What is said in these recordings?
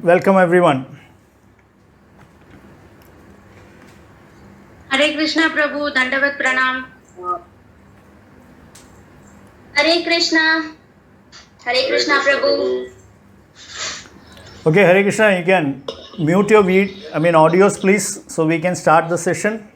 Welcome everyone. हरे कृष्णा प्रभु, दंडवत प्रणाम. हरे कृष्णा प्रभु. Okay, Hare Krishna, you can mute your audios please, so we can start the session.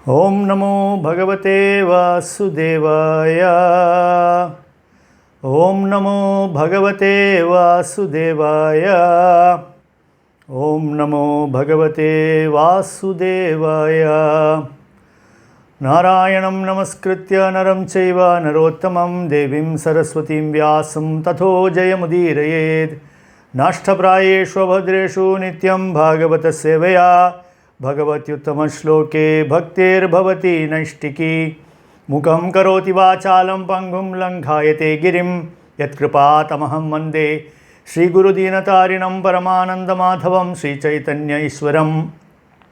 Om Namo Bhagavate Vasudevaya. Om Namo Bhagavate Vasudevaya. Om Namo Bhagavate Vasudevaya. Narayanam Namaskritya Naram Chaiva Narottamam Devim Saraswatim Vyasam Tatho Jayamudirayed. Nashtaprayeshu Bhadreshu Nityam Bhagavata Sevaya Bhagavatyuttama Shloke Bhaktir Bhavati Naishtiki Mukam Karoti Vachalam Pangum Langhayate Girim Yatkripatamaham Mande Shri Guru Dinatarinam Paramananda Madhavam Shri Chaitanya Iswaram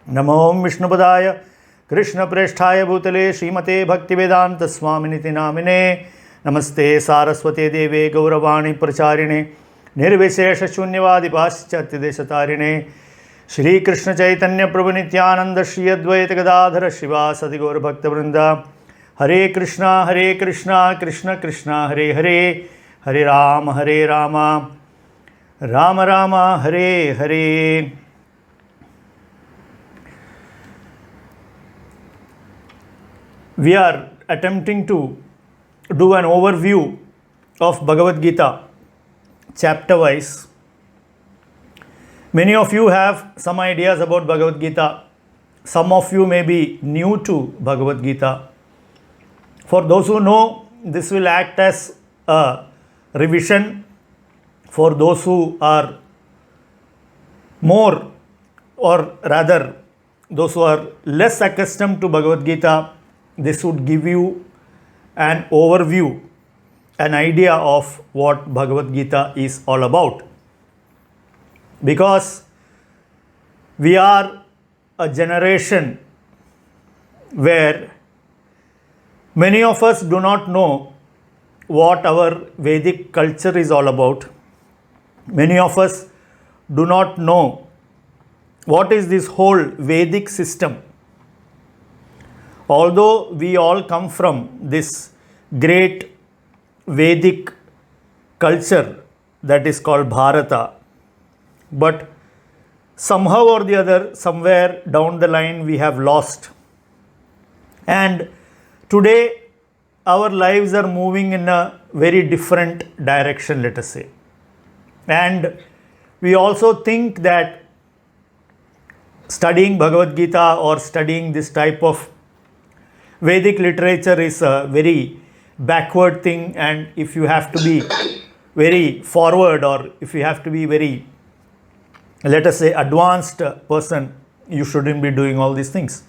Namo Vishnupadaya Krishna Presthaya Bhutale Srimate Bhaktivedanta Swaminiti Namine Namaste Saraswate Deve Gauravani Pracharine Nirvishesha Shunyavadi Paschatya Deshatarine Shri Krishna Chaitanya Prabhu Nityananda Shri Advaita Gadadhara Shivasadi Gaur Bhakta Vrinda Hare Krishna Krishna Krishna Hare Hare Hare Rama Rama Rama Hare Hare. We are attempting to do an overview of Bhagavad Gita chapter wise. Many of you have some ideas about Bhagavad Gita. Some of you may be new to Bhagavad Gita. For those who know, this will act as a revision. For those who are more, or rather those who are less accustomed to Bhagavad Gita, this would give you an overview, an idea of what Bhagavad Gita is all about. Because we are a generation where many of us do not know what our Vedic culture is all about. Many of us do not know what is this whole Vedic system. Although we all come from this great Vedic culture that is called Bharata, but somehow or the other, somewhere down the line, we have lost. And today, our lives are moving in a very different direction, let us say. And we also think that studying Bhagavad Gita or studying this type of Vedic literature is a very backward thing, and if you have to be very forward, or if you have to be very, let us say, advanced person, you shouldn't be doing all these things.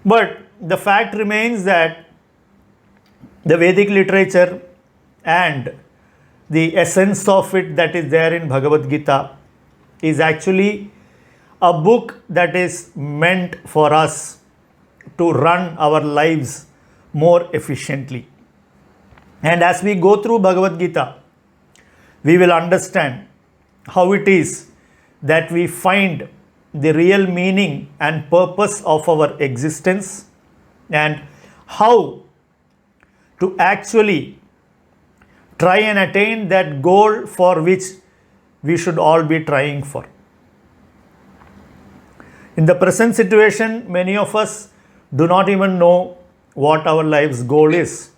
But the fact remains that the Vedic literature and the essence of it that is there in Bhagavad Gita is actually a book that is meant for us to run our lives more efficiently. And as we go through Bhagavad Gita, we will understand how it is that we find the real meaning and purpose of our existence, and how to actually try and attain that goal for which we should all be trying for. In the present situation, many of us do not even know what our life's goal is.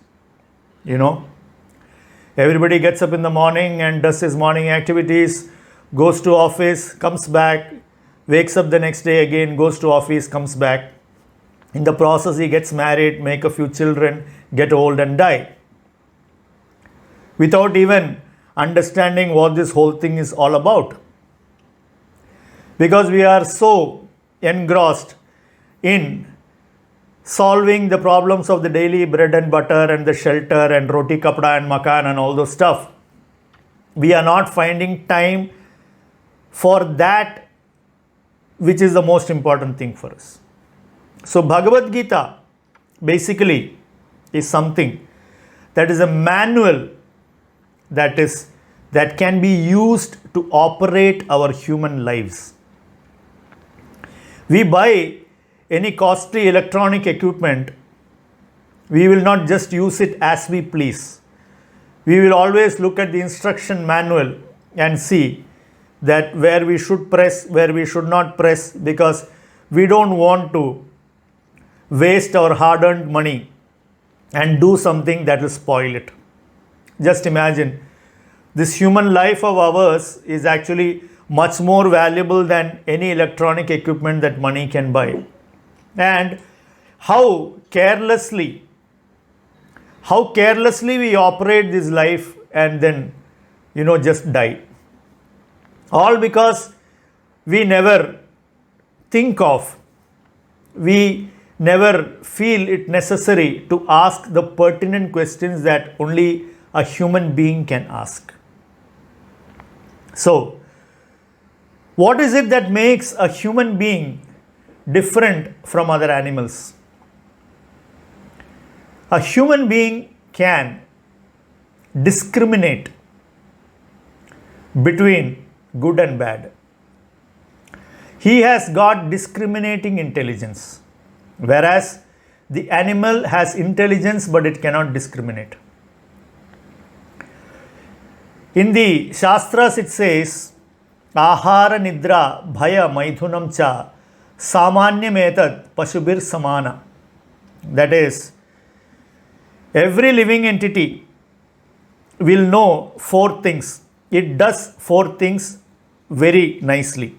Everybody gets up in the morning and does his morning activities, goes to office, comes back, wakes up the next day again, goes to office, comes back. In the process, he gets married, make a few children, get old and die, without even understanding what this whole thing is all about. Because we are so engrossed in solving the problems of the daily bread and butter and the shelter and roti kapda and makan and all those stuff, we are not finding time for that which is the most important thing for us. So Bhagavad Gita basically is something that is a manual that can be used to operate our human lives. We buy any costly electronic equipment, we will not just use it as we please. We will always look at the instruction manual and see that where we should press, where we should not press, because we don't want to waste our hard-earned money and do something that will spoil it. Just imagine, this human life of ours is actually much more valuable than any electronic equipment that money can buy. And how carelessly we operate this life and then, just die. All because we never think of, we never feel it necessary to ask the pertinent questions that only a human being can ask. So, what is it that makes a human being different from other animals? A human being can discriminate between good and bad. He has got discriminating intelligence, whereas the animal has intelligence but it cannot discriminate. In the Shastras it says, Ahara nidra bhaya maithunam cha samanyam etad pashubir samana. That is, every living entity will know four things. It does four things very nicely.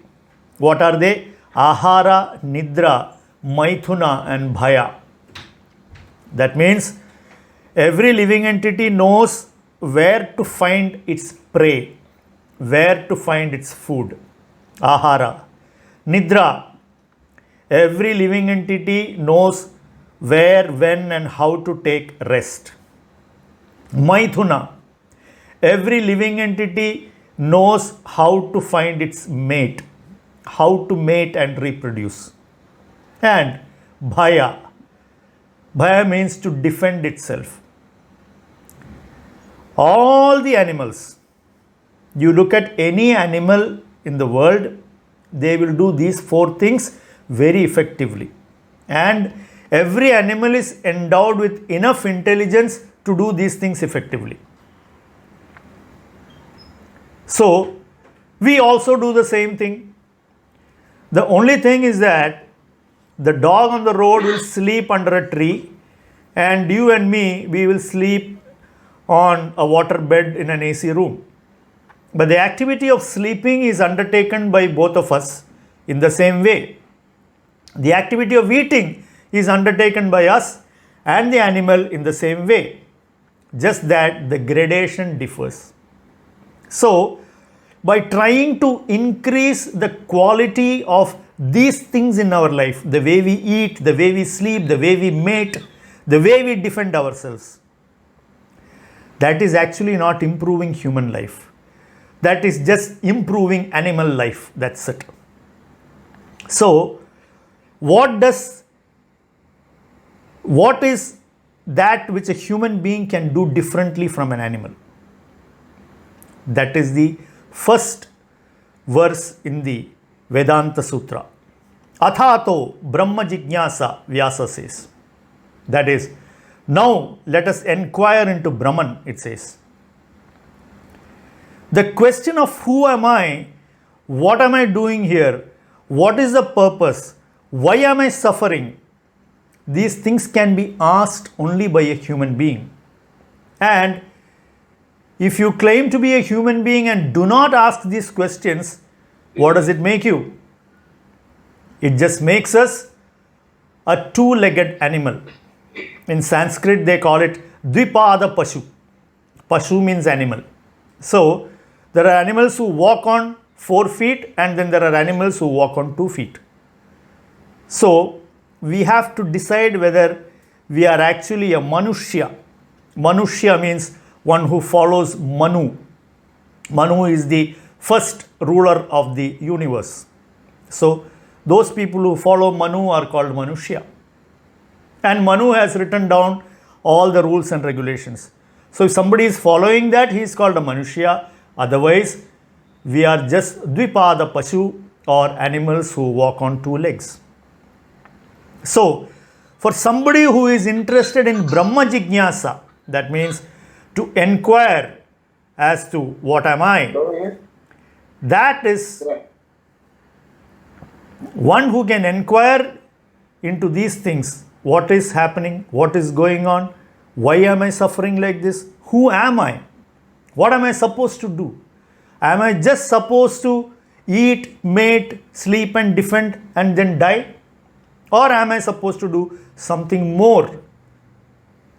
What are they? Ahara, nidra, maithuna and bhaya. That means every living entity knows where to find its prey, where to find its food. Ahara. Nidra. Every living entity knows where, when and how to take rest. Maithuna. Every living entity knows how to find its mate, how to mate and reproduce. And bhaya. Bhaya means to defend itself. All the animals, you look at any animal in the world, they will do these four things very effectively. And every animal is endowed with enough intelligence to do these things effectively. So, we also do the same thing. The only thing is that the dog on the road will sleep under a tree, and you and me, we will sleep on a water bed in an AC room. But the activity of sleeping is undertaken by both of us in the same way. The activity of eating is undertaken by us and the animal in the same way, just that the gradation differs. So, by trying to increase the quality of these things in our life, the way we eat, the way we sleep, the way we mate, the way we defend ourselves, that is actually not improving human life. That is just improving animal life. That's it. So, what is that which a human being can do differently from an animal? That is the first verse in the Vedanta Sutra. Athato Brahma Jignasa, Vyasa says. That is, now let us inquire into Brahman, it says. The question of who am I, what am I doing here, what is the purpose, why am I suffering, these things can be asked only by a human being. And if you claim to be a human being and do not ask these questions, what does it make you? It just makes us a two-legged animal. In Sanskrit, they call it Dvipada Pashu. Pashu means animal. So, there are animals who walk on 4 feet and then there are animals who walk on 2 feet. So, we have to decide whether we are actually a Manushya. Manushya means one who follows Manu. Manu is the first ruler of the universe. So, those people who follow Manu are called Manushya. And Manu has written down all the rules and regulations. So if somebody is following that, he is called a Manushya. Otherwise, we are just Dvipada Pashu, or animals who walk on two legs. So, for somebody who is interested in Brahma Jignasa, that means to inquire as to what am I, that is one who can inquire into these things. What is happening? What is going on? Why am I suffering like this? Who am I? What am I supposed to do? Am I just supposed to eat, mate, sleep and defend and then die? Or am I supposed to do something more?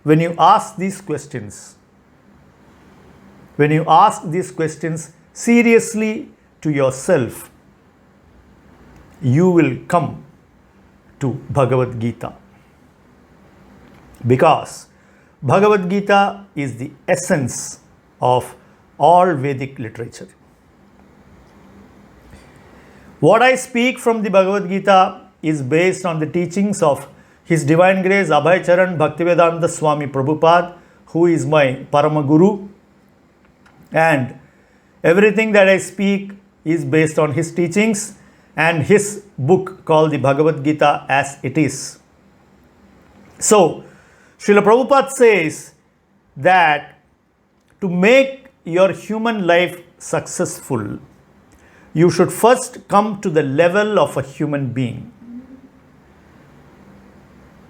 When you ask these questions, seriously to yourself, you will come to Bhagavad Gita. Because Bhagavad Gita is the essence of all Vedic literature. What I speak from the Bhagavad Gita is based on the teachings of His Divine Grace Abhay Charan Bhaktivedanta Swami Prabhupada, who is my Parama Guru, and everything that I speak is based on his teachings and his book called the Bhagavad Gita as it is. So, Srila Prabhupada says that to make your human life successful, you should first come to the level of a human being.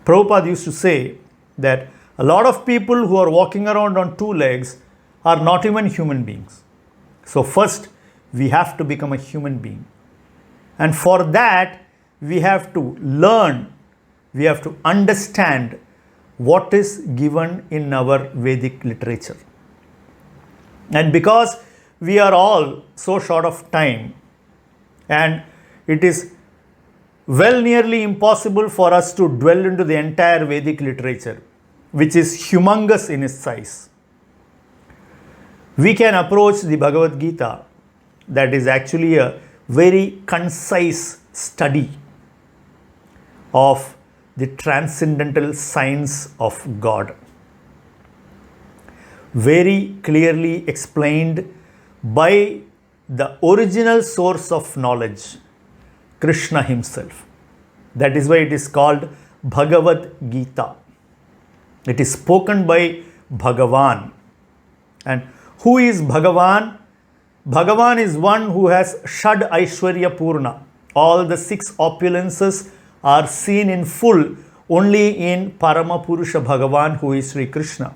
Prabhupada used to say that a lot of people who are walking around on two legs are not even human beings. So first, we have to become a human being. And for that, we have to learn, we have to understand what is given in our Vedic literature. And because we are all so short of time, and it is well nearly impossible for us to dwell into the entire Vedic literature, which is humongous in its size, we can approach the Bhagavad Gita, that is actually a very concise study of the transcendental science of God. Very clearly explained by the original source of knowledge, Krishna himself. That is why it is called Bhagavad Gita. It is spoken by Bhagavan. And who is Bhagavan? Bhagavan is one who has Shad Aishwarya Purna. All the 6 opulences are seen in full only in Parama Purusha Bhagavan, who is Sri Krishna.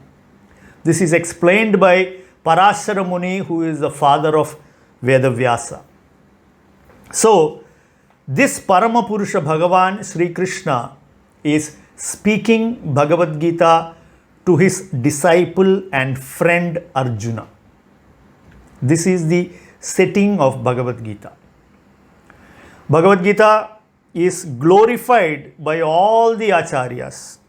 This is explained by Parashara Muni, who is the father of Vedavyasa. So, this Parama Purusha Bhagavan, Sri Krishna, is speaking Bhagavad Gita to his disciple and friend Arjuna. This is the setting of Bhagavad Gita. Bhagavad Gita is glorified by all the acharyas.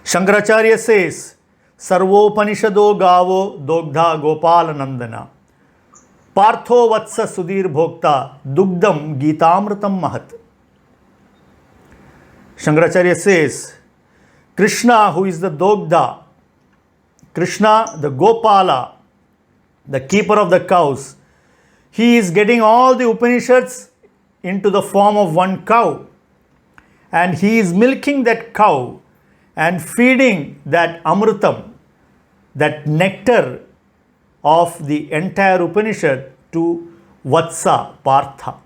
Shankaracharya says, Sarvopanishado Gavo Dogdha Gopala Nandana Partho Vatsa Sudhir Bhokta Dugdam Gitamritam Mahat. Shankaracharya says, Krishna, who is the Dogdha, Krishna, the Gopala, the keeper of the cows, he is getting all the Upanishads into the form of one cow, and he is milking that cow and feeding that Amritam, that nectar of the entire Upanishad to Vatsa, Partha.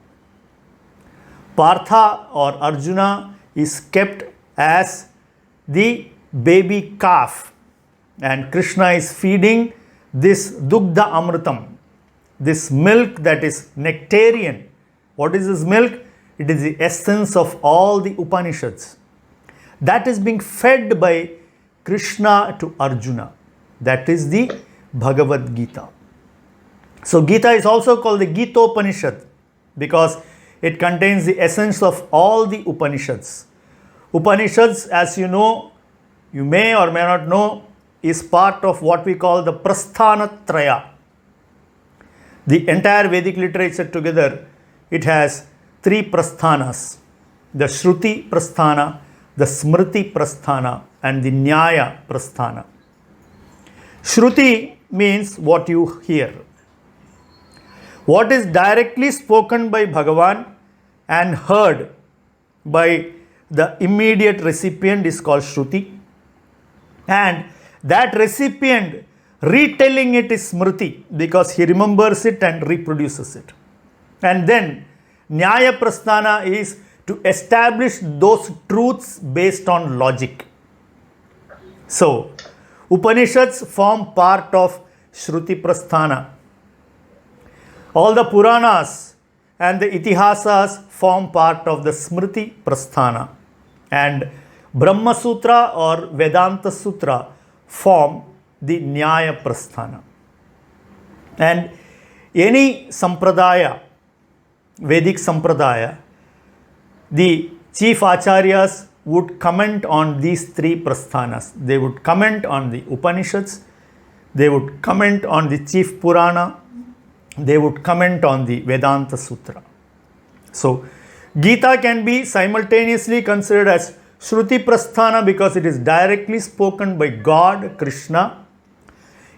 Partha or Arjuna is kept as the baby calf, and Krishna is feeding this Dugdha Amritam, this milk that is nectarian. What is this milk? It is the essence of all the Upanishads. That is being fed by Krishna to Arjuna. That is the Bhagavad Gita. So Gita is also called the Gitopanishad because it contains the essence of all the Upanishads. Upanishads, as you know, you may or may not know, is part of what we call the Prasthana Traya. The entire Vedic literature together, it has 3 prasthanas: the Shruti Prasthana, the Smriti Prasthana and the Nyaya Prasthana. Shruti means what you hear. What is directly spoken by Bhagavan and heard by the immediate recipient is called Shruti. And that recipient retelling it is Smriti because he remembers it and reproduces it. And then Nyaya Prasthana is to establish those truths based on logic. So, Upanishads form part of Shruti Prasthana. All the Puranas and the Itihasas form part of the Smriti Prasthana. And Brahma Sutra or Vedanta Sutra form the Nyaya Prasthana. And any Sampradaya, Vedic Sampradaya, the chief acharyas would comment on these three prasthanas. They would comment on the Upanishads, they would comment on the chief Purana, they would comment on the Vedanta Sutra. So, Gita can be simultaneously considered as Shruti Prasthana because it is directly spoken by God, Krishna.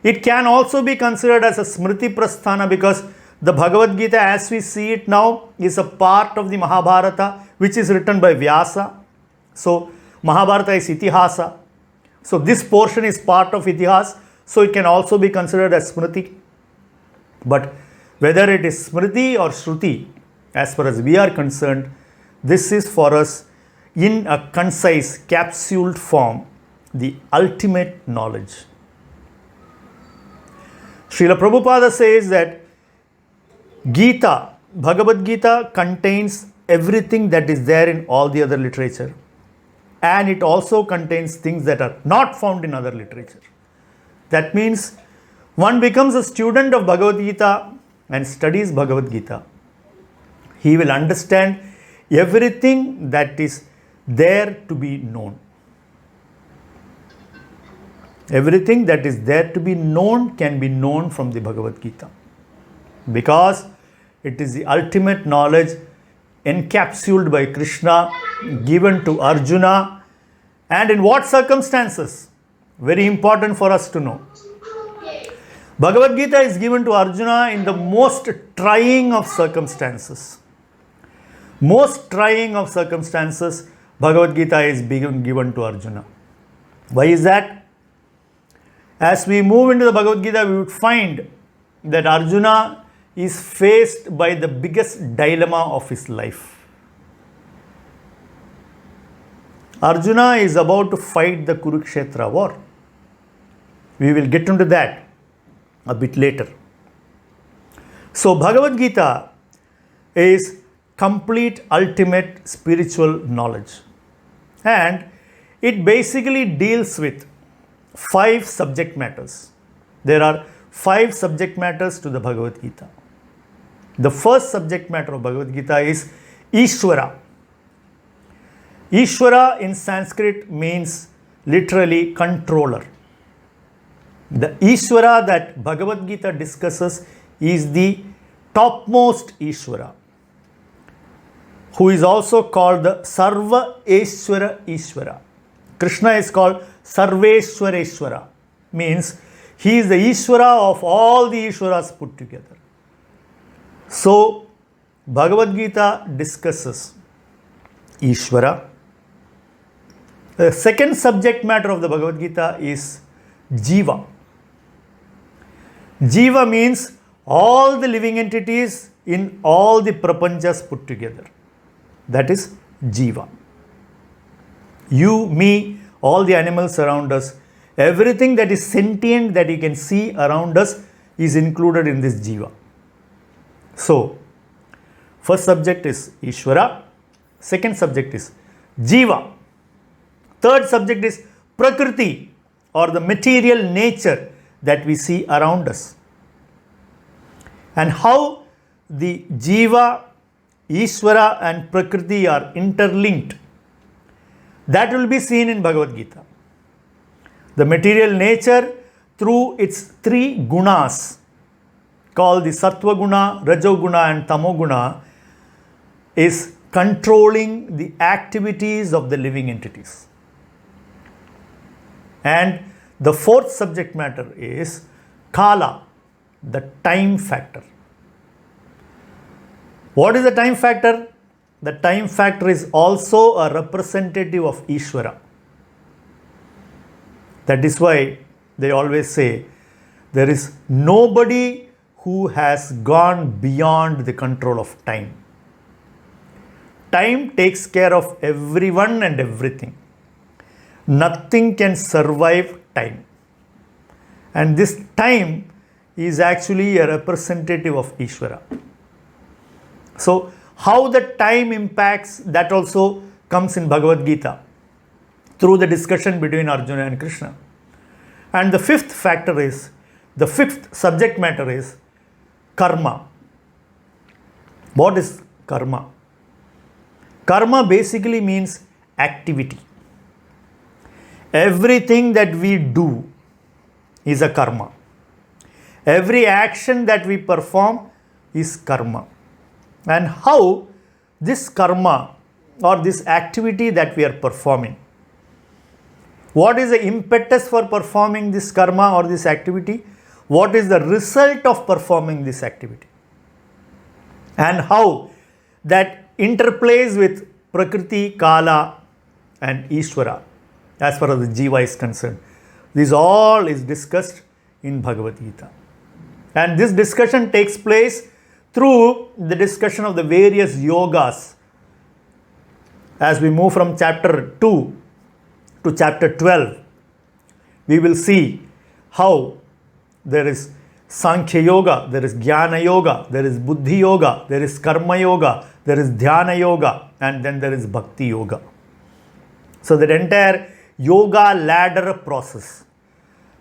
It can also be considered as a Smriti Prasthana because the Bhagavad Gita as we see it now is a part of the Mahabharata which is written by Vyasa. So, Mahabharata is Itihasa. So, this portion is part of Itihas. So, it can also be considered as Smriti. But whether it is Smriti or Shruti, as far as we are concerned, this is for us in a concise, capsuled form, the ultimate knowledge. Srila Prabhupada says that Gita, Bhagavad Gita contains everything that is there in all the other literature, and it also contains things that are not found in other literature. That means one becomes a student of Bhagavad Gita and studies Bhagavad Gita. He will understand everything that is there to be known. Everything that is there to be known can be known from the Bhagavad Gita because it is the ultimate knowledge encapsulated by Krishna, given to Arjuna, and in what circumstances? Very important for us to know. Bhagavad Gita is given to Arjuna in the most trying of circumstances. Most trying of circumstances, Bhagavad Gita is being given to Arjuna. Why is that? As we move into the Bhagavad Gita, we would find that Arjuna is faced by the biggest dilemma of his life. Arjuna is about to fight the Kurukshetra war. We will get into that a bit later. So, Bhagavad Gita is complete, ultimate spiritual knowledge. And it basically deals with 5 subject matters. There are 5 subject matters to the Bhagavad Gita. The first subject matter of Bhagavad Gita is Ishvara. Ishvara in Sanskrit means literally controller. The Ishvara that Bhagavad Gita discusses is the topmost Ishvara, who is also called the Sarva Eshwara Ishvara. Krishna is called Sarveshwareshwara, means he is the Ishvara of all the Ishvaras put together. So, Bhagavad Gita discusses Ishvara. The second subject matter of the Bhagavad Gita is Jiva. Jiva means all the living entities in all the prapanchas put together. That is Jiva. You, me, all the animals around us, everything that is sentient that you can see around us is included in this Jiva. So, first subject is Ishvara, second subject is Jiva, third subject is Prakriti or the material nature that we see around us. And how the Jiva, Ishvara and Prakriti are interlinked, that will be seen in Bhagavad Gita. The material nature through its 3 gunas called the Sattva Guna, Rajo Guna and Tamo Guna is controlling the activities of the living entities. And the fourth subject matter is Kala, the time factor. What is the time factor? The time factor is also a representative of Ishvara. That is why they always say there is nobody who has gone beyond the control of time. Time takes care of everyone and everything. Nothing can survive time. And this time is actually a representative of Ishvara. So, how the time impacts, that also comes in Bhagavad Gita through the discussion between Arjuna and Krishna. And the fifth subject matter is karma. What is karma? Karma basically means activity. Everything that we do is a karma. Every action that we perform is karma. And how this karma or this activity that we are performing, what is the impetus for performing this karma or this activity? What is the result of performing this activity? And how that interplays with Prakriti, Kala and Ishvara as far as the Jiva is concerned. This all is discussed in Bhagavad Gita. And this discussion takes place through the discussion of the various yogas. As we move from chapter 2 to chapter 12, we will see how there is Sankhya Yoga, there is Jnana Yoga, there is Buddhi Yoga, there is Karma Yoga, there is Dhyana Yoga, and then there is Bhakti Yoga. So that entire yoga ladder process,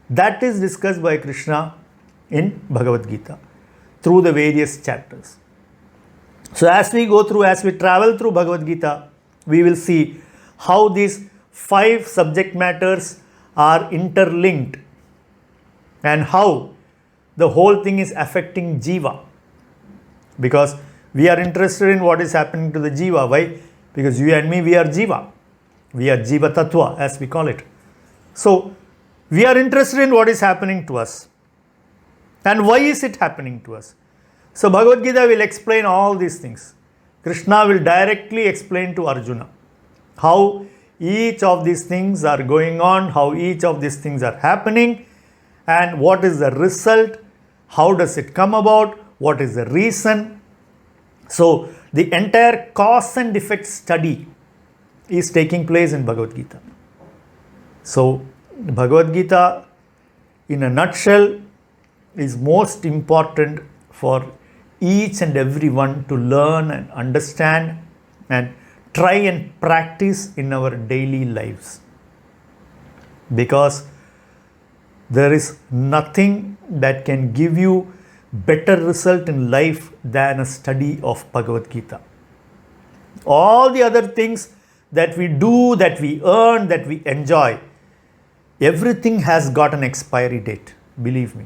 that is discussed by Krishna in Bhagavad Gita through the various chapters. So as we travel through Bhagavad Gita, we will see how these 5 subject matters are interlinked and how the whole thing is affecting Jiva. Because we are interested in what is happening to the Jiva. Why? Because you and me, we are Jiva. We are Jiva Tattva, as we call it. So, we are interested in what is happening to us. And why is it happening to us? So, Bhagavad Gita will explain all these things. Krishna will directly explain to Arjuna how each of these things are going on, how each of these things are happening, and what is the result, how does it come about, what is the reason. So, the entire cause and effect study is taking place in Bhagavad Gita. So, Bhagavad Gita in a nutshell is most important for each and every one to learn and understand and try and practice in our daily lives. Because there is nothing that can give you better result in life than a study of Bhagavad Gita. All the other things that we do, that we earn, that we enjoy, everything has got an expiry date, believe me.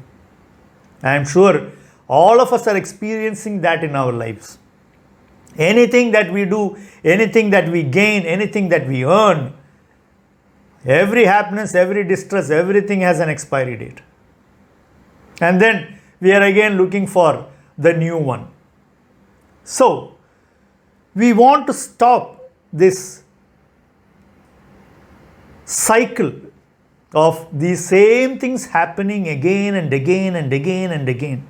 I am sure all of us are experiencing that in our lives. Anything that we do, anything that we gain, anything that we earn, every happiness, every distress, everything has an expiry date. And then we are again looking for the new one. So, we want to stop this cycle of these same things happening again and again and again and again.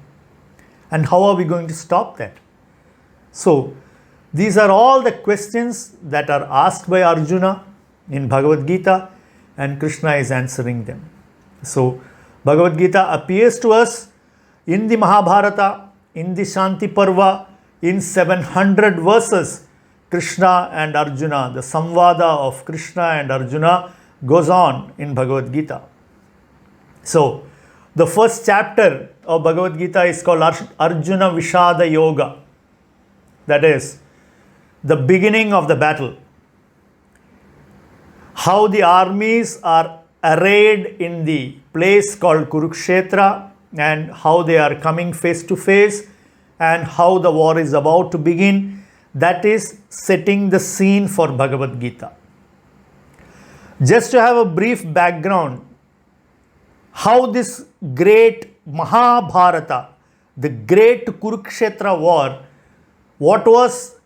And how are we going to stop that? So, these are all the questions that are asked by Arjuna in Bhagavad Gita, and Krishna is answering them. So, Bhagavad Gita appears to us in the Mahabharata, in the Shanti Parva, in 700 verses. Krishna and Arjuna, the Samvada of Krishna and Arjuna goes on in Bhagavad Gita. So, the first chapter of Bhagavad Gita is called Arjuna Vishada Yoga. That is, the beginning of the battle. How the armies are arrayed in the place called Kurukshetra, and how they are coming face to face, and how the war is about to begin, that is setting the scene for Bhagavad Gita. Just to have a brief background, how this great Mahabharata, the great Kurukshetra war, what was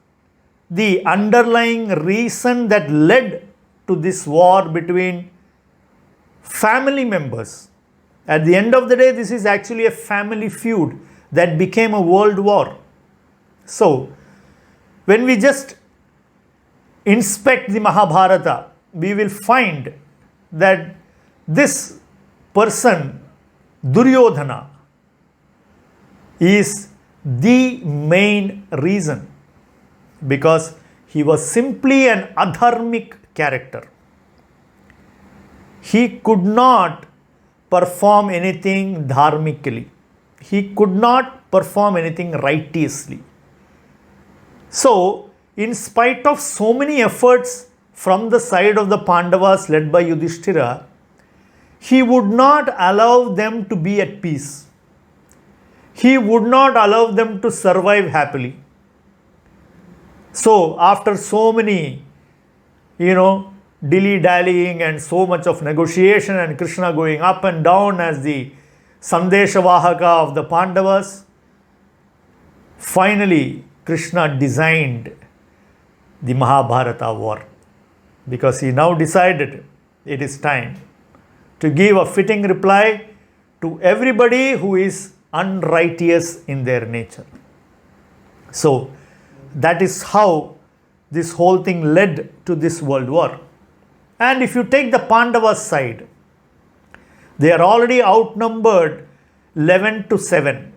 the underlying reason that led to this war between family members. At the end of the day, this is actually a family feud that became a world war. So, when we just inspect the Mahabharata, we will find that this person, Duryodhana, is the main reason, because he was simply an adharmic character. He could not perform anything dharmically. He could not perform anything righteously. So, in spite of so many efforts from the side of the Pandavas led by Yudhishthira, he would not allow them to be at peace. He would not allow them to survive happily. So, after so many, dilly-dallying and so much of negotiation and Krishna going up and down as the Sandeshavahaka of the Pandavas, finally Krishna designed the Mahabharata war, because he now decided it is time to give a fitting reply to everybody who is unrighteous in their nature. So, that is how this whole thing led to this world war. And if you take the Pandavas side, they are already outnumbered 11-7.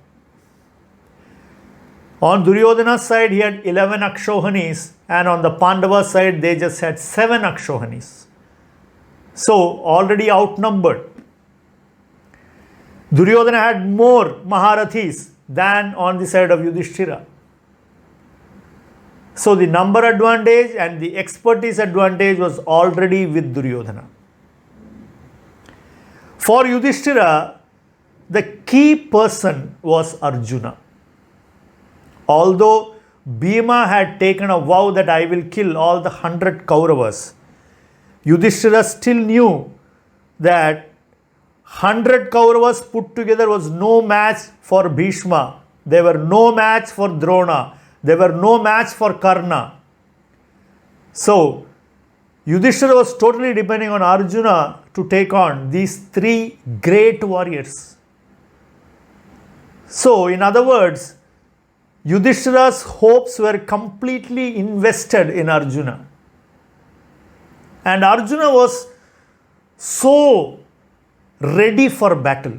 On Duryodhana's side, he had 11 Akshohanis, and on the Pandava side, they just had 7 Akshohanis. So, already outnumbered. Duryodhana had more Maharathis than on the side of Yudhishthira. So, the number advantage and the expertise advantage was already with Duryodhana. For Yudhishthira, the key person was Arjuna. Although Bhima had taken a vow that I will kill all the 100 Kauravas, Yudhishthira still knew that 100 Kauravas put together was no match for Bhishma. They were no match for Drona. They were no match for Karna. So, Yudhishthira was totally depending on Arjuna to take on these 3 great warriors. So, in other words, Yudhishthira's hopes were completely invested in Arjuna. And Arjuna was so ready for battle.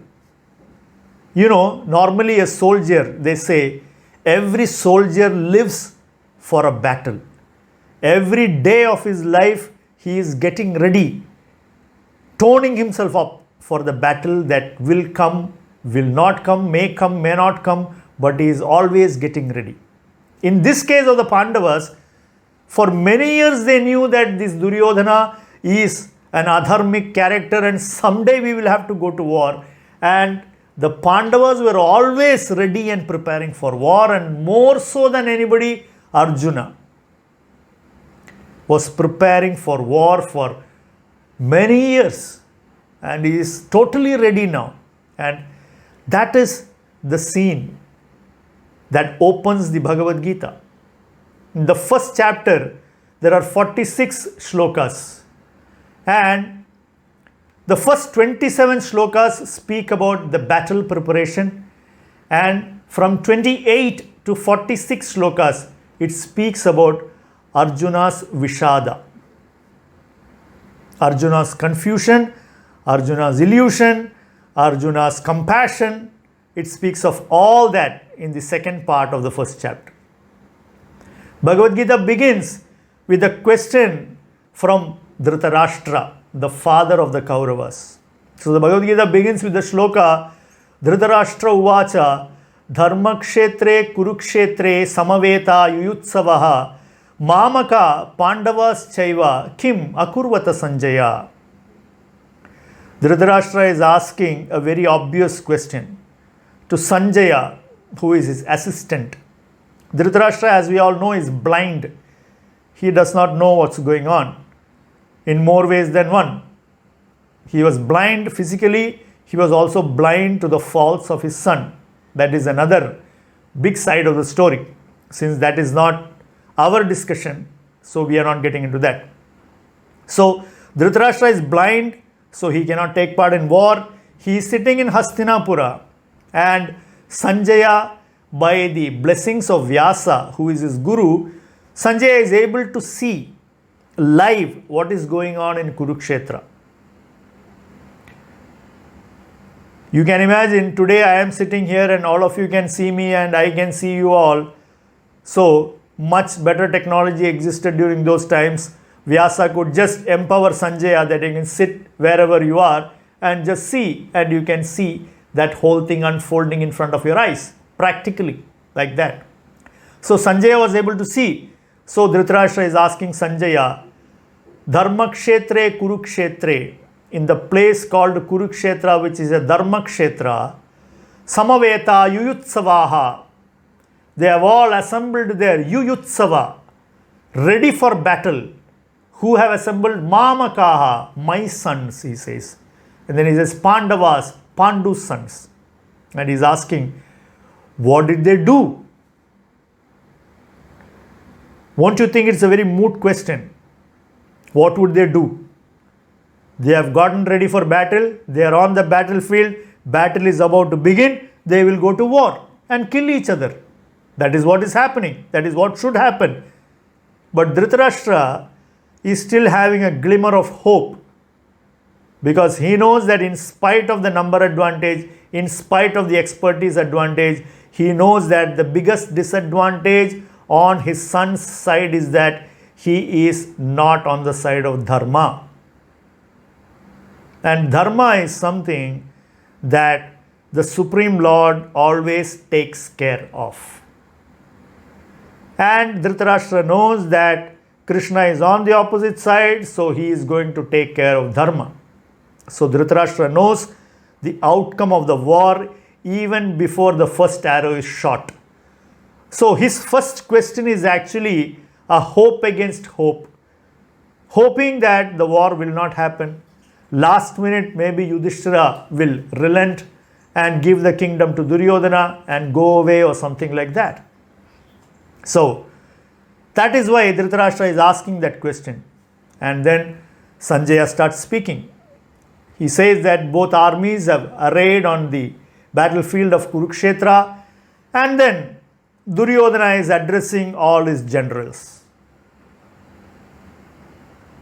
Normally a soldier, they say, every soldier lives for a battle. Every day of his life, he is getting ready, toning himself up for the battle that will come, will not come, may not come, but he is always getting ready. In this case of the Pandavas, for many years they knew that this Duryodhana is an adharmic character and someday we will have to go to war. And the Pandavas were always ready and preparing for war, and more so than anybody, Arjuna was preparing for war for many years, and he is totally ready now. And that is the scene that opens the Bhagavad Gita. In the first chapter, there are 46 shlokas, and the first 27 shlokas speak about the battle preparation, and from 28 to 46 shlokas, it speaks about Arjuna's Vishada, Arjuna's confusion, Arjuna's illusion, Arjuna's compassion. It speaks of all that in the second part of the first chapter. Bhagavad Gita begins with a question from Dhritarashtra, the father of the Kauravas. So the Bhagavad Gita begins with the shloka, Dhritarashtra uvacha, dharmakshetre kurukshetre samaveta yuyutsavaha, mamaka pandavas chaiva kim akurvata sanjaya. Dhritarashtra is asking a very obvious question to Sanjaya, who is his assistant, Dhritarashtra, as we all know, is blind. He does not know what's going on in more ways than one. He was blind physically, he was also blind to the faults of his son. That is another big side of the story. Since that is not our discussion, so we are not getting into that. So Dhritarashtra is blind, so he cannot take part in war. He is sitting in Hastinapura, and Sanjaya, by the blessings of Vyasa, who is his guru, Sanjaya is able to see live what is going on in Kurukshetra. You can imagine today I am sitting here and all of you can see me and I can see you all. So much better technology existed during those times. Vyasa could just empower Sanjaya that you can sit wherever you are and just see, and you can see that whole thing unfolding in front of your eyes, practically like that. So Sanjaya was able to see. So Dhritarashtra is asking Sanjaya, Dharmakshetre Kurukshetre, in the place called Kurukshetra, which is a Dharmakshetra, Samaveta Yuyutsavaha, they have all assembled there, Yuyutsava, ready for battle. Who have assembled? Mamakaha, my sons, he says. And then he says Pandavas, Pandu's sons. And he's asking, what did they do? Won't you think it's a very moot question? What would they do? They have gotten ready for battle. They are on the battlefield. Battle is about to begin. They will go to war and kill each other. That is what is happening. That is what should happen. But Dhritarashtra is still having a glimmer of hope, because he knows that in spite of the number advantage, in spite of the expertise advantage, he knows that the biggest disadvantage on his son's side is that he is not on the side of Dharma. And Dharma is something that the Supreme Lord always takes care of. And Dhritarashtra knows that Krishna is on the opposite side, so he is going to take care of Dharma. So Dhritarashtra knows the outcome of the war even before the first arrow is shot. So his first question is actually a hope against hope, hoping that the war will not happen. Last minute, maybe Yudhishthira will relent and give the kingdom to Duryodhana and go away or something like that. So that is why Dhritarashtra is asking that question. And then Sanjaya starts speaking. He says that both armies have arrayed on the battlefield of Kurukshetra, and then Duryodhana is addressing all his generals.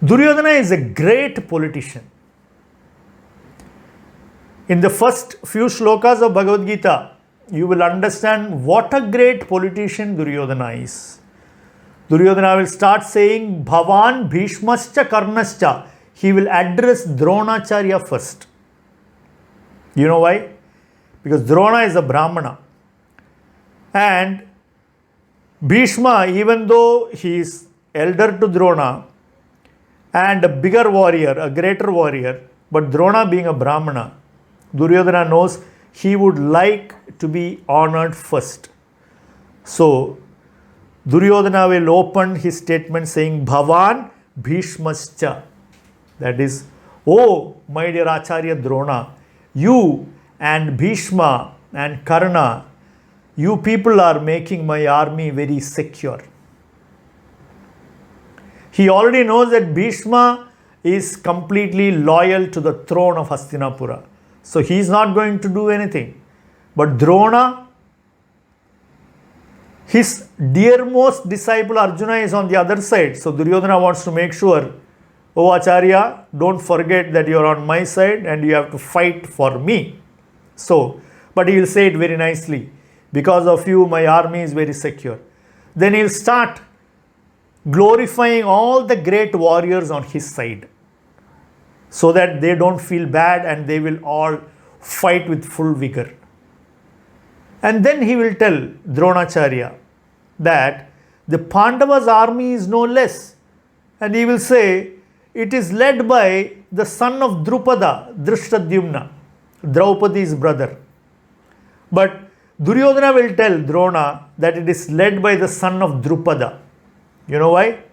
Duryodhana is a great politician. In the first few shlokas of Bhagavad Gita, you will understand what a great politician Duryodhana is. Duryodhana will start saying, Bhavan Bhishmascha Karnascha. He will address Dronacharya first. You know why? Because Drona is a Brahmana. And Bhishma, even though he is elder to Drona and a bigger warrior, a greater warrior, but Drona being a Brahmana, Duryodhana knows he would like to be honored first. So Duryodhana will open his statement saying, Bhavan Bhishmascha. That is, oh my dear Acharya Drona, you and Bhishma and Karna, you people are making my army very secure. He already knows that Bhishma is completely loyal to the throne of Hastinapura. So he is not going to do anything. But Drona, his dearmost disciple Arjuna is on the other side. So Duryodhana wants to make sure, oh Acharya, don't forget that you are on my side and you have to fight for me. So, but he will say it very nicely. Because of you, my army is very secure. Then he will start glorifying all the great warriors on his side, so that they don't feel bad and they will all fight with full vigor. And then he will tell Dronacharya that the Pandavas' army is no less. And he will say, it is led by the son of Drupada, Drishtadyumna, Draupadi's brother. But Duryodhana will tell Drona that it is led by the son of Drupada. You know why?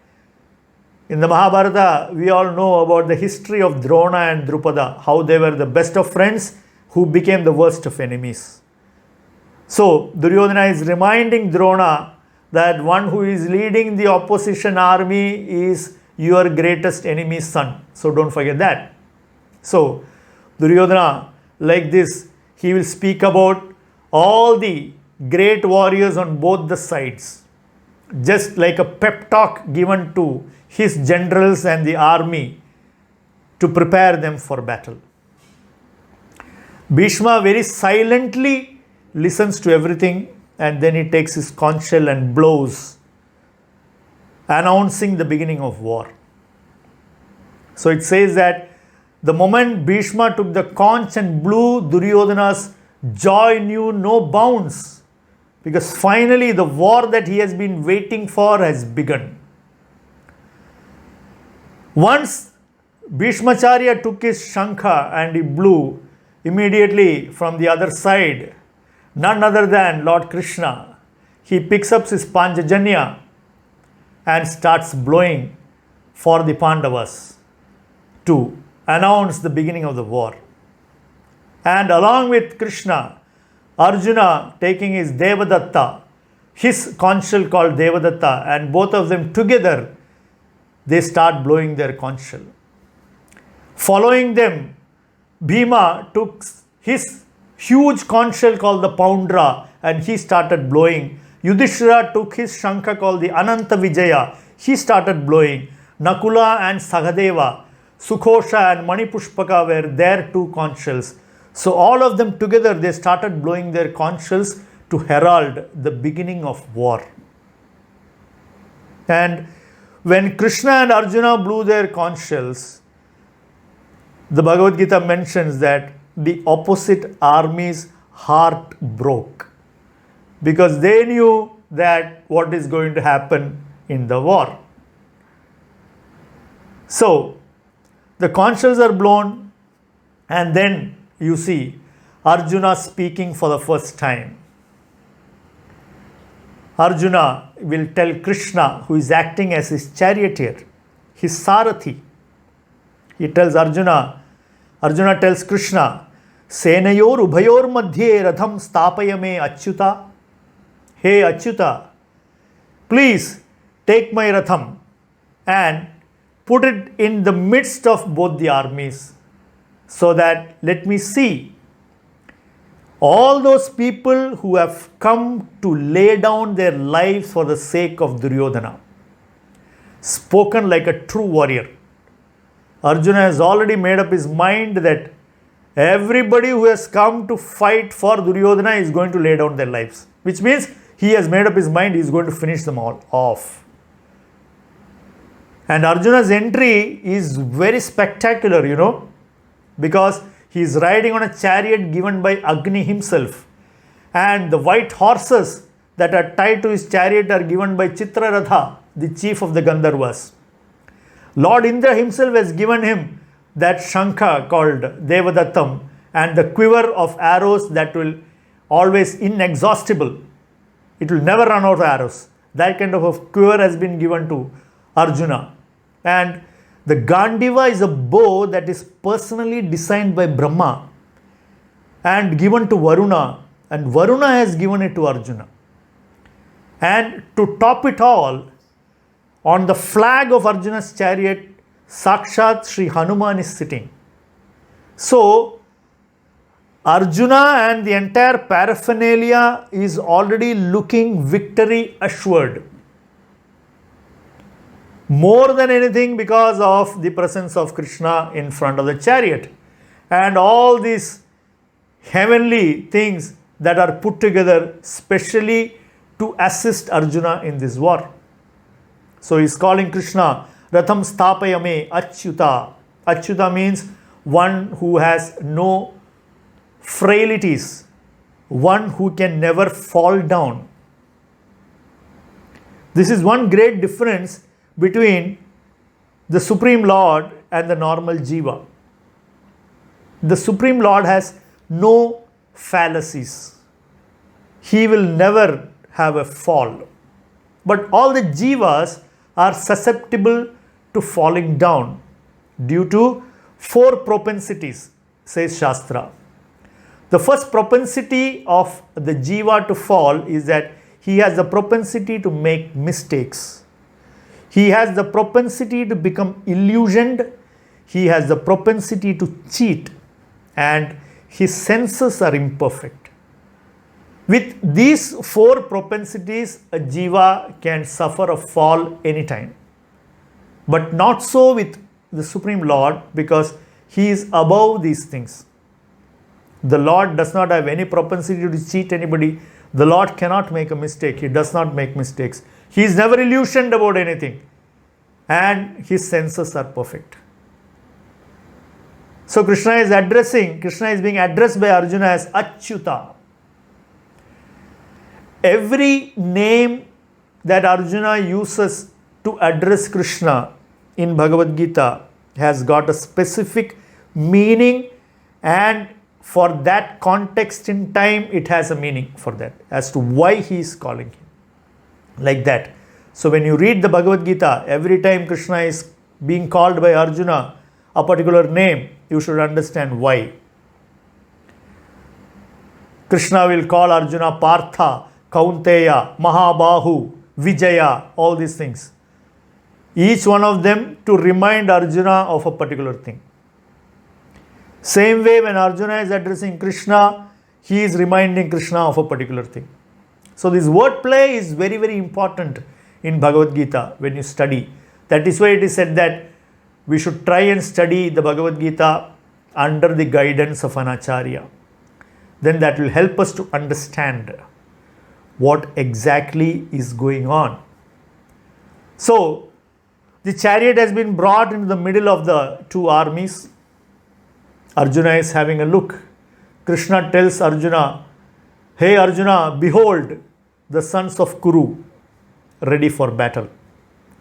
In the Mahabharata, we all know about the history of Drona and Drupada, how they were the best of friends who became the worst of enemies. So, Duryodhana is reminding Drona that one who is leading the opposition army is your greatest enemy's son. So, don't forget that. So, Duryodhana, like this, he will speak about all the great warriors on both the sides, just like a pep talk given to his generals and the army to prepare them for battle. Bhishma very silently listens to everything, and then he takes his conch shell and blows, announcing the beginning of war. So it says that the moment Bhishma took the conch and blew, Duryodhana's joy knew no bounds, because finally the war that he has been waiting for has begun. Once Bhishmacharya took his shankha and he blew, immediately from the other side, none other than Lord Krishna, he picks up his Panchajanya and starts blowing for the Pandavas to announce the beginning of the war. And along with Krishna, Arjuna taking his Devadatta, his conch shell called Devadatta, and both of them together, they start blowing their conch shell. Following them, Bhima took his huge conch shell called the Poundra and he started blowing. Yudhishthira took his shankha called the Ananta Vijaya. He started blowing. Nakula and Sahadeva, Sukhosha and Manipushpaka were their two conch shells. So all of them together, they started blowing their conch shells to herald the beginning of war. And when Krishna and Arjuna blew their conch shells, the Bhagavad Gita mentions that the opposite army's heart broke, because they knew that what is going to happen in the war. So the conch shells are blown, and then you see Arjuna speaking for the first time. Arjuna will tell Krishna, who is acting as his charioteer, his Sarathi. He tells Arjuna tells Krishna, Senayor Ubhayor Madhye Ratham Stapayame Achyuta. Hey Achyuta, please take my Ratham and put it in the midst of both the armies, so that let me see all those people who have come to lay down their lives for the sake of Duryodhana. Spoken like a true warrior. Arjuna has already made up his mind that everybody who has come to fight for Duryodhana is going to lay down their lives, which means he has made up his mind he is going to finish them all off. And Arjuna's entry is very spectacular, because he is riding on a chariot given by Agni himself, and the white horses that are tied to his chariot are given by Chitraratha, the chief of the Gandharvas. Lord Indra himself has given him that shankha called Devadattam and the quiver of arrows that will always inexhaustible. It will never run out of arrows. That kind of a quiver has been given to Arjuna. And the Gandiva is a bow that is personally designed by Brahma and given to Varuna, and Varuna has given it to Arjuna. And to top it all, on the flag of Arjuna's chariot, Sakshat Sri Hanuman is sitting. So, Arjuna and the entire paraphernalia is already looking victory assured. More than anything because of the presence of Krishna in front of the chariot and all these heavenly things that are put together specially to assist Arjuna in this war. So he is calling Krishna Ratham Stapayame Achyuta. Achyuta means one who has no frailties, one who can never fall down. This is one great difference between the Supreme Lord and the normal Jiva. The Supreme Lord has no fallacies. he will never have a fall. But all the jivas are susceptible to falling down due to 4 propensities, says Shastra. The first propensity of the jiva to fall is that he has the propensity to make mistakes. He has the propensity to become illusioned. He has the propensity to cheat, and his senses are imperfect. With these 4 propensities, a jiva can suffer a fall anytime. But not so with the Supreme Lord, because he is above these things. The Lord does not have any propensity to cheat anybody. The Lord cannot make a mistake. He does not make mistakes. He is never illusioned about anything. And his senses are perfect. So Krishna is being addressed by Arjuna as Achyuta. Every name that Arjuna uses to address Krishna in Bhagavad Gita has got a specific meaning, and for that context in time it has a meaning for that as to why he is calling him like that. So when you read the Bhagavad Gita, every time Krishna is being called by Arjuna a particular name, you should understand why. Krishna will call Arjuna Partha, Kaunteya, Mahabahu, Vijaya, all these things. Each one of them to remind Arjuna of a particular thing. Same way, when Arjuna is addressing Krishna, he is reminding Krishna of a particular thing. So this wordplay is very, very important in Bhagavad Gita when you study. That is why it is said that we should try and study the Bhagavad Gita under the guidance of an Acharya. Then that will help us to understand what exactly is going on. So, the chariot has been brought into the middle of the 2 armies. Arjuna is having a look. Krishna tells Arjuna, "Hey Arjuna, behold the sons of Kuru ready for battle.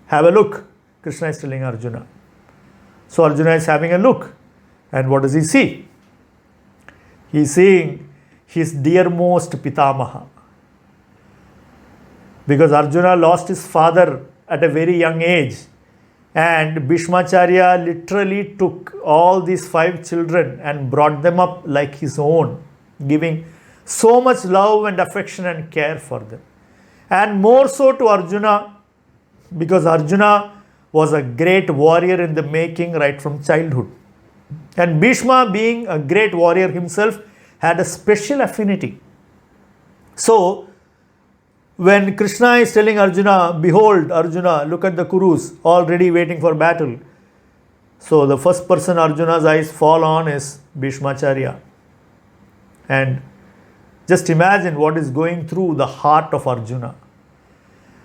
Have a look." Krishna is telling Arjuna. So Arjuna is having a look. And what does he see? He is seeing his dearmost Pitamaha. Because Arjuna lost his father at a very young age. And Bhishmacharya literally took all these 5 children and brought them up like his own, giving so much love and affection and care for them. And more so to Arjuna, because Arjuna was a great warrior in the making right from childhood. And Bhishma, being a great warrior himself, had a special affinity. So, when Krishna is telling Arjuna, "Behold, Arjuna, look at the Kurus, all ready waiting for battle." So, the first person Arjuna's eyes fall on is Bhishmacharya. And just imagine what is going through the heart of Arjuna.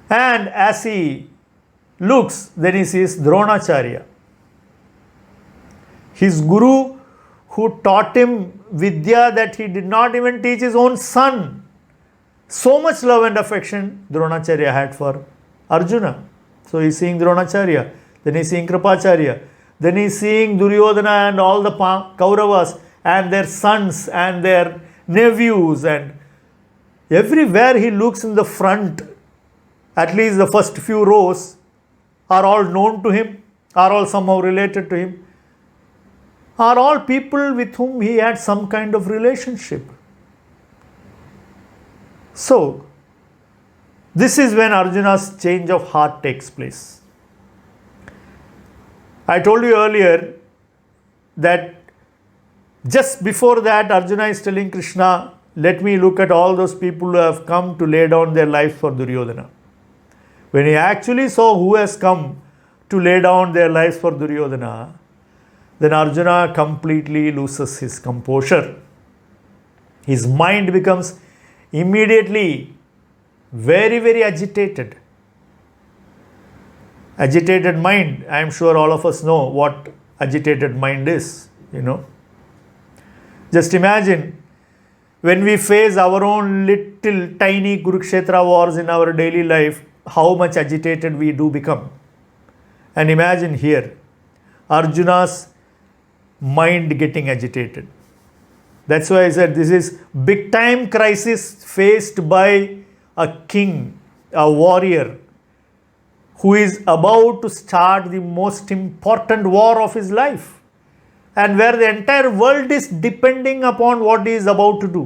And as he looks, then he sees Dronacharya, his guru, who taught him Vidya that he did not even teach his own son. So much love and affection Dronacharya had for Arjuna. So he's seeing Dronacharya, then he's seeing Kripacharya, then he's seeing Duryodhana and all the Kauravas and their sons and their nephews, and everywhere he looks in the front, at least the first few rows are all known to him, are all somehow related to him, are all people with whom he had some kind of relationship. So, this is when Arjuna's change of heart takes place. I told you earlier that just before that, Arjuna is telling Krishna, "Let me look at all those people who have come to lay down their life for Duryodhana." When he actually saw who has come to lay down their lives for Duryodhana, then Arjuna completely loses his composure. His mind becomes immediately very, very agitated. Agitated mind, I am sure all of us know what agitated mind is, Just imagine when we face our own little tiny Kurukshetra wars in our daily life, how much agitated we do become. And imagine here, Arjuna's mind getting agitated. That's why I said this is big time crisis faced by a king, a warrior, who is about to start the most important war of his life, and where the entire world is depending upon what he is about to do.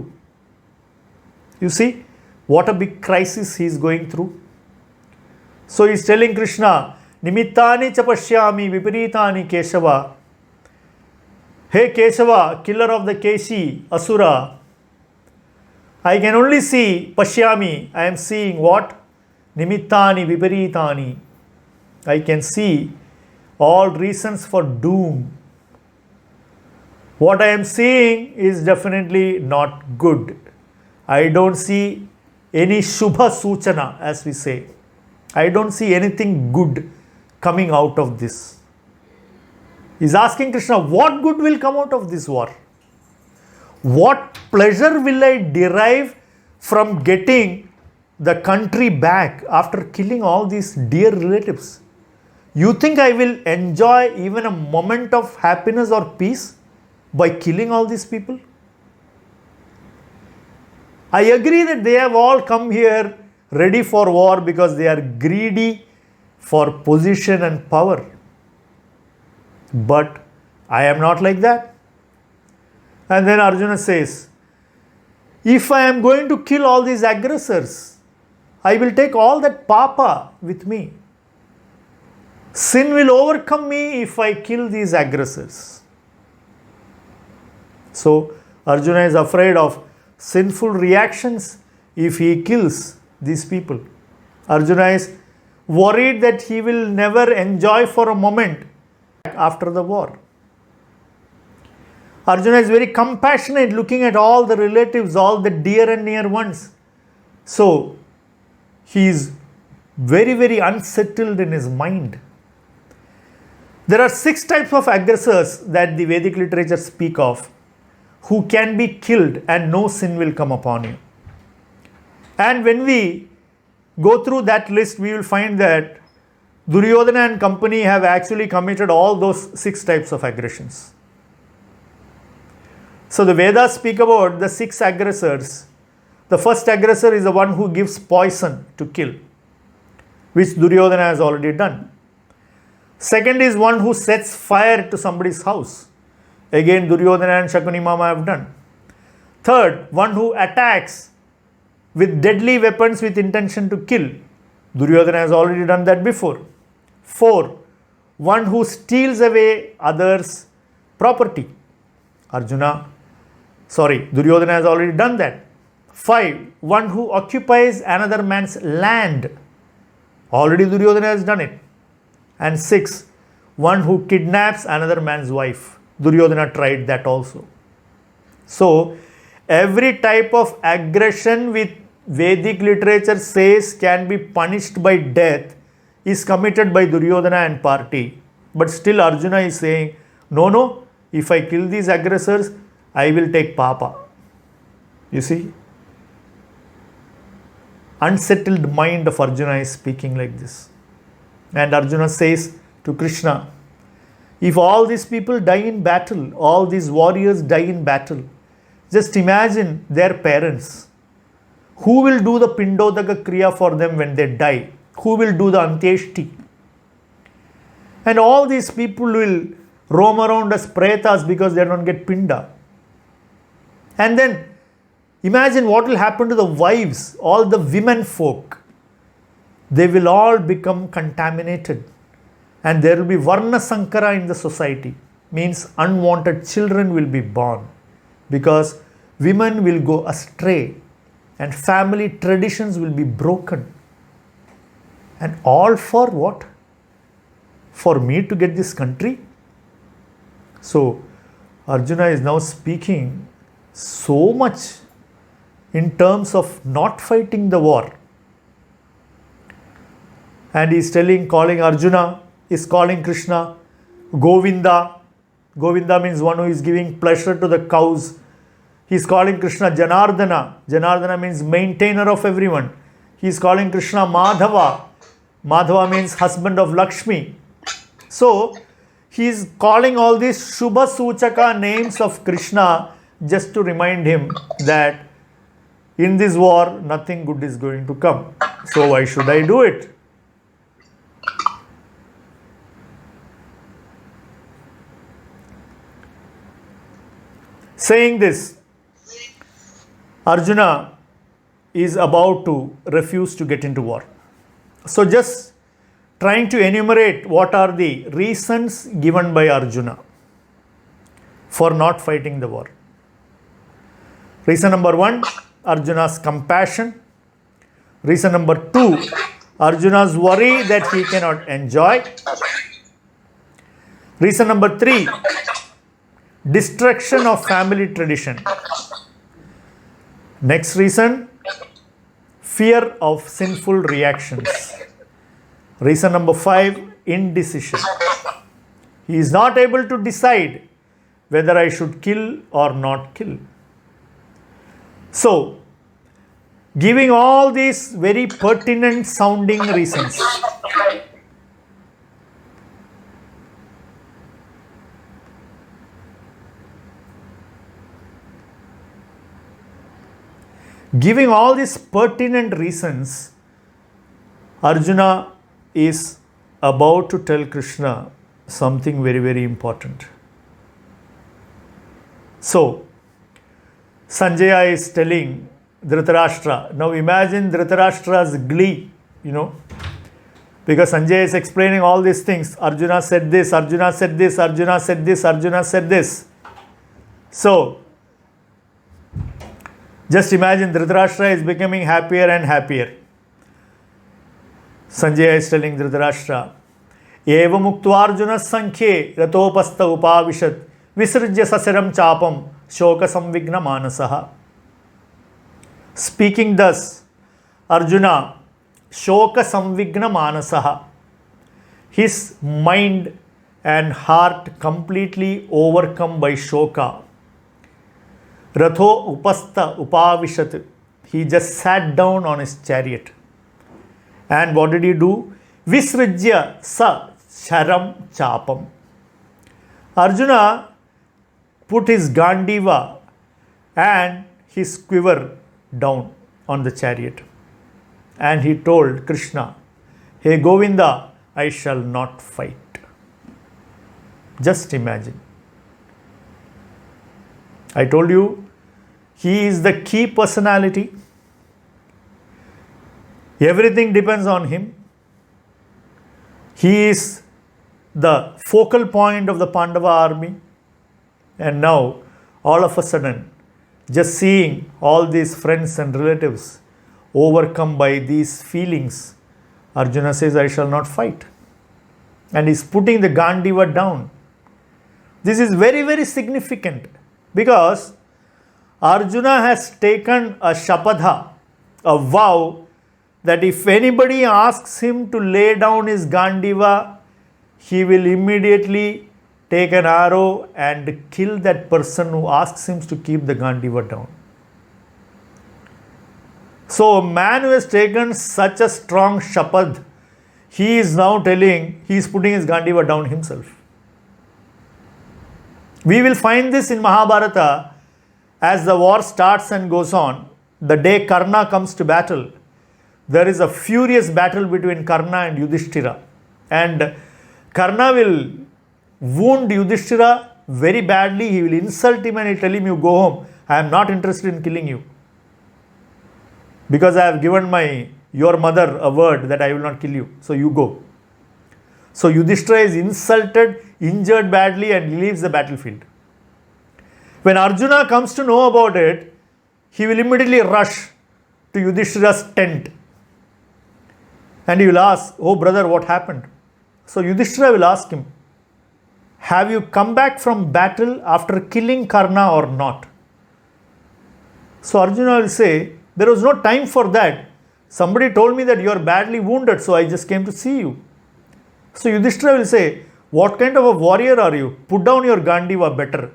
You see what a big crisis he is going through. So he is telling Krishna, Nimittani cha pashyami viparitani Keshava. Hey Keshava, killer of the Keshi, Asura, I can only see pashyami, I am seeing what? Nimittani viparitani. I can see all reasons for doom. What I am seeing is definitely not good. I don't see any Shubha Suchana, as we say. I don't see anything good coming out of this. He's asking Krishna, what good will come out of this war? What pleasure will I derive from getting the country back after killing all these dear relatives? You think I will enjoy even a moment of happiness or peace by killing all these people? I agree that they have all come here ready for war because they are greedy for position and power. But I am not like that. And then Arjuna says, if I am going to kill all these aggressors, I will take all that papa with me. Sin will overcome me if I kill these aggressors. So Arjuna is afraid of sinful reactions if he kills these people. Arjuna is worried that he will never enjoy for a moment after the war. Arjuna is very compassionate, looking at all the relatives, all the dear and near ones. So he is very, very unsettled in his mind. There are 6 types of aggressors that the Vedic literature speak of, who can be killed and no sin will come upon you. And when we go through that list, we will find that Duryodhana and company have actually committed all those 6 types of aggressions. So the Vedas speak about the 6 aggressors. The first aggressor is the one who gives poison to kill, which Duryodhana has already done. Second is one who sets fire to somebody's house. Again, Duryodhana and Shakuni Mama have done. Third, one who attacks with deadly weapons with intention to kill. Duryodhana has already done that before. 4, one who steals away others' property. Duryodhana has already done that. 5, one who occupies another man's land. Already Duryodhana has done it. And 6, one who kidnaps another man's wife. Duryodhana tried that also. So, every type of aggression with Vedic literature says can be punished by death is committed by Duryodhana and party. But still Arjuna is saying, no, if I kill these aggressors, I will take papa. You see? Unsettled mind of Arjuna is speaking like this. And Arjuna says to Krishna, if all these people die in battle, all these warriors die in battle, just imagine their parents. Who will do the Pindodaka Kriya for them when they die? Who will do the Antyeshti? And all these people will roam around as pretas because they don't get Pinda. And then imagine what will happen to the wives, all the women folk. They will all become contaminated. And there will be Varna Sankara in the society. Means unwanted children will be born. Because women will go astray. And family traditions will be broken. And all for what? For me to get this country? So, Arjuna is now speaking so much in terms of not fighting the war. And he is calling Arjuna, is calling Krishna Govinda. Govinda means one who is giving pleasure to the cows. He is calling Krishna Janardana. Janardana means maintainer of everyone. He is calling Krishna Madhava. Madhava means husband of Lakshmi. So, he is calling all these Shubha Suchaka names of Krishna just to remind him that in this war nothing good is going to come. So why should I do it? Saying this, Arjuna is about to refuse to get into war. So just trying to enumerate what are the reasons given by Arjuna for not fighting the war. Reason number 1, Arjuna's compassion. Reason number 2, Arjuna's worry that he cannot enjoy. Reason number 3, destruction of family tradition. Next reason, fear of sinful reactions. Reason number 5, indecision. He is not able to decide whether I should kill or not kill. So, giving all these very pertinent sounding reasons, Arjuna is about to tell Krishna something very, very important. So, Sanjaya is telling Dhritarashtra. Now imagine Dhritarashtra's glee, because Sanjaya is explaining all these things. Arjuna said this, Arjuna said this, Arjuna said this, Arjuna said this. So, just imagine Dhritarashtra is becoming happier and happier. Sanjaya is telling Dhritarashtra, Eva muktvarjuna sankhye ratopasta upavishat visrijya sasiram chapam shoka samvigna manasaha. Speaking thus, Arjuna, shoka samvigna manasaha, his mind and heart completely overcome by shoka. Ratho upasta upavishat, he just sat down on his chariot. And what did he do? Visrijya sa sharam chapam. Arjuna put his Gandiva and his quiver down on the chariot. And he told Krishna, Hey Govinda, I shall not fight. Just imagine. I told you, he is the key personality. Everything depends on him. He is the focal point of the Pandava army. And now, all of a sudden, just seeing all these friends and relatives overcome by these feelings, Arjuna says, I shall not fight. And he's putting the Gandiva down. This is very, very significant because Arjuna has taken a shapadha, a vow, that if anybody asks him to lay down his Gandiva, he will immediately take an arrow and kill that person who asks him to keep the Gandiva down. So, a man who has taken such a strong shapad, he is now telling, he is putting his Gandiva down himself. We will find this in Mahabharata as the war starts and goes on. The day Karna comes to battle, there is a furious battle between Karna and Yudhishthira. And Karna will wound Yudhishthira very badly. He will insult him and he will tell him, you go home. I am not interested in killing you. Because I have given your mother a word that I will not kill you. So you go. So Yudhishthira is insulted, injured badly and leaves the battlefield. When Arjuna comes to know about it, he will immediately rush to Yudhishthira's tent. And he will ask, oh brother, what happened? So Yudhishthira will ask him, have you come back from battle after killing Karna or not? So Arjuna will say, there was no time for that. Somebody told me that you are badly wounded, so I just came to see you. So Yudhishthira will say, what kind of a warrior are you? Put down your Gandiva better.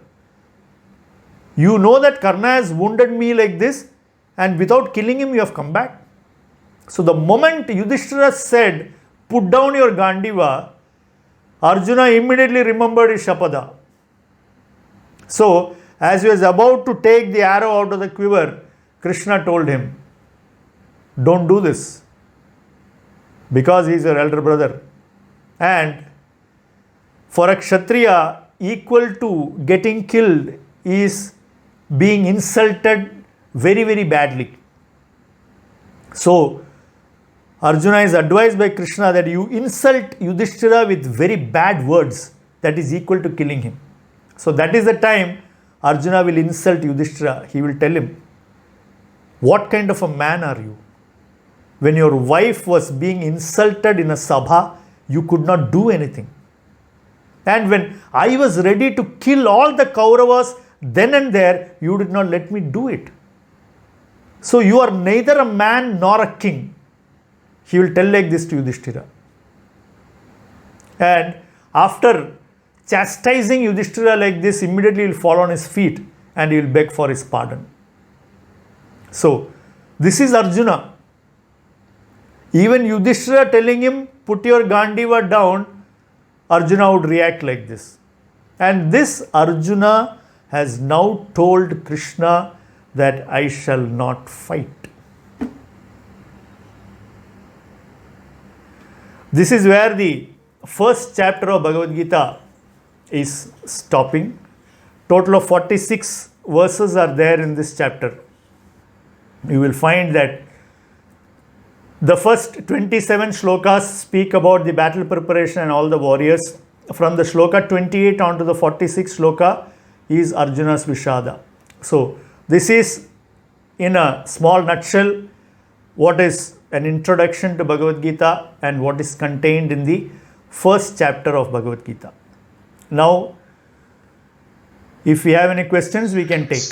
You know that Karna has wounded me like this, and without killing him you have come back. So the moment Yudhishthira said, put down your Gandiva, Arjuna immediately remembered his shapada. So as he was about to take the arrow out of the quiver, Krishna told him, don't do this, because he is your elder brother. And for a Kshatriya, equal to getting killed is being insulted very, very badly. So, Arjuna is advised by Krishna that you insult Yudhishthira with very bad words, that is equal to killing him. So, that is the time Arjuna will insult Yudhishthira. He will tell him, what kind of a man are you? When your wife was being insulted in a sabha, you could not do anything. And when I was ready to kill all the Kauravas then and there, you did not let me do it. So you are neither a man nor a king. He will tell like this to Yudhishthira. And after chastising Yudhishthira like this, immediately he will fall on his feet and he will beg for his pardon. So this is Arjuna. Even Yudhishthira telling him, put your Gandiva down, Arjuna would react like this. And this Arjuna has now told Krishna that I shall not fight. This is where the first chapter of Bhagavad Gita is stopping. Total of 46 verses are there in this chapter. You will find that the first 27 shlokas speak about the battle preparation and all the warriors. From the shloka 28 on to the 46th shloka is Arjuna's Vishada. So, this is in a small nutshell what is an introduction to Bhagavad Gita and what is contained in the first chapter of Bhagavad Gita. Now, if we have any questions, we can take.